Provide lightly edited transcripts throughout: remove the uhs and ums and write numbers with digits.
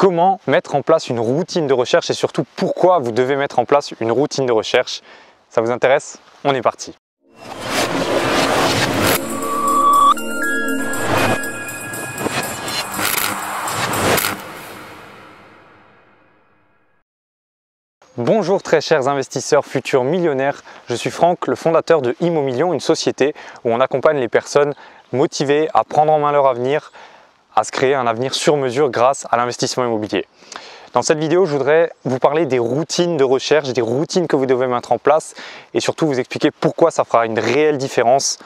comment mettre en place une routine de recherche et surtout pourquoi vous devez mettre en place une routine de recherche. Ça vous intéresse? On est parti. Bonjour très chers investisseurs futurs millionnaires, je suis Franck, le fondateur de Immomillion, une société où on accompagne les personnes motivées à prendre en main leur avenir, à se créer un avenir sur mesure grâce à l'investissement immobilier. Dans cette vidéo, je voudrais vous parler des routines de recherche, des routines que vous devez mettre en place et surtout vous expliquer pourquoi ça fera une réelle différence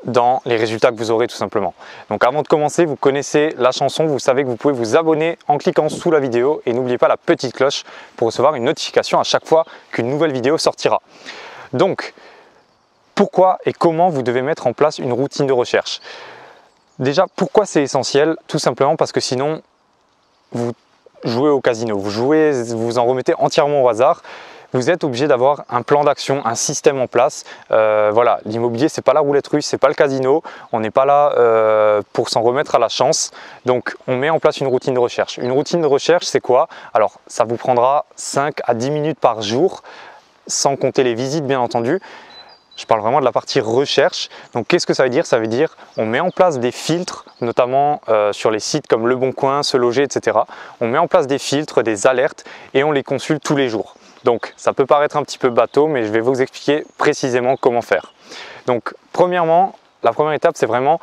dans les résultats que vous aurez tout simplement. Donc avant de commencer, vous connaissez la chanson, vous savez que vous pouvez vous abonner en cliquant sous la vidéo et n'oubliez pas la petite cloche pour recevoir une notification à chaque fois qu'une nouvelle vidéo sortira. Donc, pourquoi et comment vous devez mettre en place une routine de recherche? Déjà, pourquoi c'est essentiel? Tout simplement parce que sinon, vous jouez au casino, vous en remettez entièrement au hasard. Vous êtes obligé d'avoir un plan d'action, un système en place. Voilà, l'immobilier, c'est pas la roulette russe, c'est pas le casino. On n'est pas là pour s'en remettre à la chance. Donc, on met en place une routine de recherche. Une routine de recherche, c'est quoi? Alors, ça vous prendra 5 à 10 minutes par jour, sans compter les visites, bien entendu. Je parle vraiment de la partie recherche. Donc, qu'est-ce que ça veut dire? Ça veut dire on met en place des filtres, notamment sur les sites comme Le Bon Coin, Se Loger, etc. On met en place des filtres, des alertes et on les consulte tous les jours. Donc, ça peut paraître un petit peu bateau, mais je vais vous expliquer précisément comment faire. Donc, premièrement, la première étape, c'est vraiment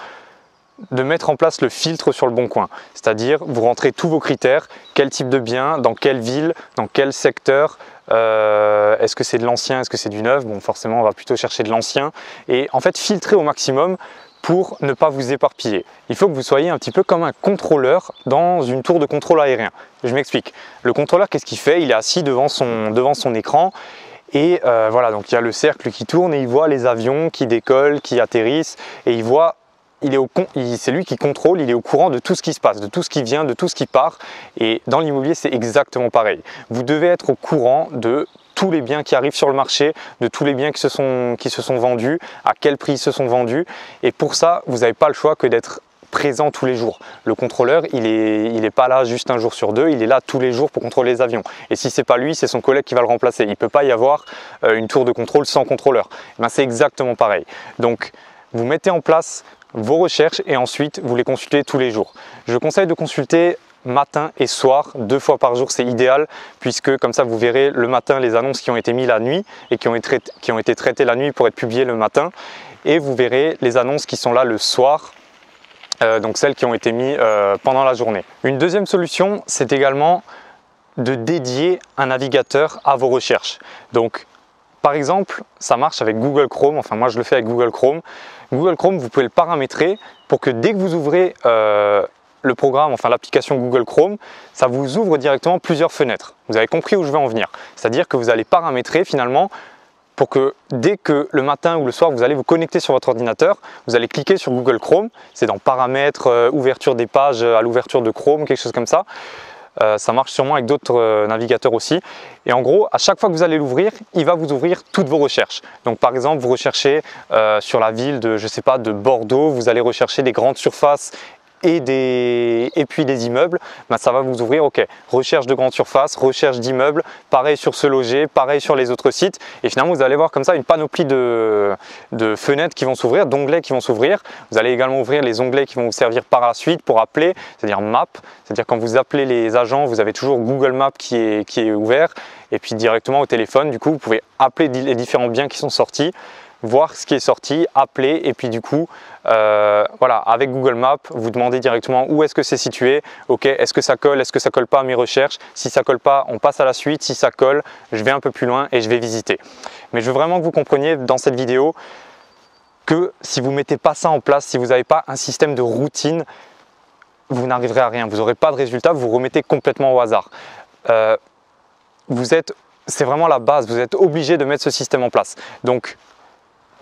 de mettre en place le filtre sur Le Bon Coin. C'est-à-dire, vous rentrez tous vos critères, quel type de bien, dans quelle ville, dans quel secteur, est-ce que c'est de l'ancien, est-ce que c'est du neuf? Bon, forcément, on va plutôt chercher de l'ancien. Et en fait, filtrer au maximum pour ne pas vous éparpiller. Il faut que vous soyez un petit peu comme un contrôleur dans une tour de contrôle aérien. Je m'explique. Le contrôleur, qu'est-ce qu'il fait? Il est assis devant son écran et voilà, donc il y a le cercle qui tourne et il voit les avions qui décollent, qui atterrissent et il voit, c'est lui qui contrôle, il est au courant de tout ce qui se passe, de tout ce qui vient, de tout ce qui part. Et dans l'immobilier, c'est exactement pareil. Vous devez être au courant de tous les biens qui arrivent sur le marché, de tous les biens qui se sont vendus, à quel prix ils se sont vendus. Et pour ça, vous n'avez pas le choix que d'être présent tous les jours. Le contrôleur, il est pas là juste un jour sur deux, il est là tous les jours pour contrôler les avions. Et si c'est pas lui, c'est son collègue qui va le remplacer. Il ne peut pas y avoir une tour de contrôle sans contrôleur. Ben, c'est exactement pareil. Donc, vous mettez en place vos recherches et ensuite, vous les consultez tous les jours. Je conseille de consulter matin et soir, 2 fois par jour, c'est idéal puisque comme ça vous verrez le matin les annonces qui ont été mises la nuit et qui ont été traitées la nuit pour être publiées le matin et vous verrez les annonces qui sont là le soir, donc celles qui ont été mises pendant la journée. Une deuxième solution, c'est également de dédier un navigateur à vos recherches. Donc par exemple, ça marche avec Google Chrome, enfin moi je le fais avec Google Chrome. Google Chrome, vous pouvez le paramétrer pour que dès que vous ouvrez le programme, enfin l'application Google Chrome, ça vous ouvre directement plusieurs fenêtres. Vous avez compris où je vais en venir. C'est-à-dire que vous allez paramétrer finalement pour que dès que le matin ou le soir, vous allez vous connecter sur votre ordinateur, vous allez cliquer sur Google Chrome, c'est dans paramètres, ouverture des pages à l'ouverture de Chrome, quelque chose comme ça. Ça marche sûrement avec d'autres navigateurs aussi. Et en gros, à chaque fois que vous allez l'ouvrir, il va vous ouvrir toutes vos recherches. Donc par exemple, vous recherchez sur la ville de, je sais pas, de Bordeaux, vous allez rechercher des grandes surfaces et puis des immeubles, ben ça va vous ouvrir, ok, recherche de grandes surfaces, recherche d'immeubles, pareil sur Se Loger, pareil sur les autres sites. Et finalement, vous allez voir comme ça une panoplie de fenêtres qui vont s'ouvrir, d'onglets qui vont s'ouvrir. Vous allez également ouvrir les onglets qui vont vous servir par la suite pour appeler, c'est-à-dire Map, c'est-à-dire quand vous appelez les agents, vous avez toujours Google Maps qui est ouvert. Et puis directement au téléphone, du coup, vous pouvez appeler les différents biens qui sont sortis, voir ce qui est sorti, appeler et puis du coup, voilà, avec Google Maps, vous demandez directement où est-ce que c'est situé, ok, est-ce que ça colle pas à mes recherches, si ça colle pas, on passe à la suite, si ça colle, je vais un peu plus loin et je vais visiter. Mais je veux vraiment que vous compreniez dans cette vidéo que si vous ne mettez pas ça en place, si vous n'avez pas un système de routine, vous n'arriverez à rien, vous n'aurez pas de résultat, vous remettez complètement au hasard. C'est vraiment la base, vous êtes obligé de mettre ce système en place. Donc,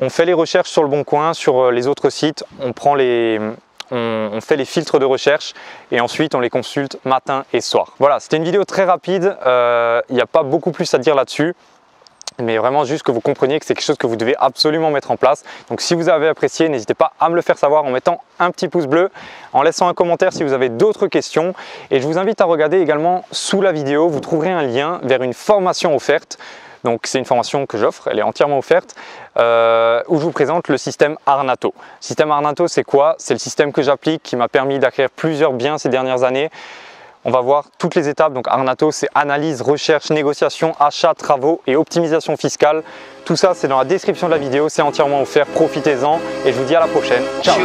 on fait les recherches sur Le Bon Coin, sur les autres sites, on fait les filtres de recherche et ensuite on les consulte matin et soir. Voilà, c'était une vidéo très rapide, il n'y a pas beaucoup plus à dire là-dessus. mais vraiment juste que vous compreniez que c'est quelque chose que vous devez absolument mettre en place. Donc si vous avez apprécié, n'hésitez pas à me le faire savoir en mettant un petit pouce bleu, en laissant un commentaire si vous avez d'autres questions. Et je vous invite à regarder également sous la vidéo, vous trouverez un lien vers une formation offerte. Donc c'est une formation que j'offre, elle est entièrement offerte, où je vous présente le système Arnato. Le système Arnato, c'est quoi? C'est le système que j'applique qui m'a permis d'acquérir plusieurs biens ces dernières années. On va voir toutes les étapes. Donc Arnato, c'est analyse, recherche, négociation, achat, travaux et optimisation fiscale. Tout ça, c'est dans la description de la vidéo, c'est entièrement offert, profitez-en et je vous dis à la prochaine. Ciao!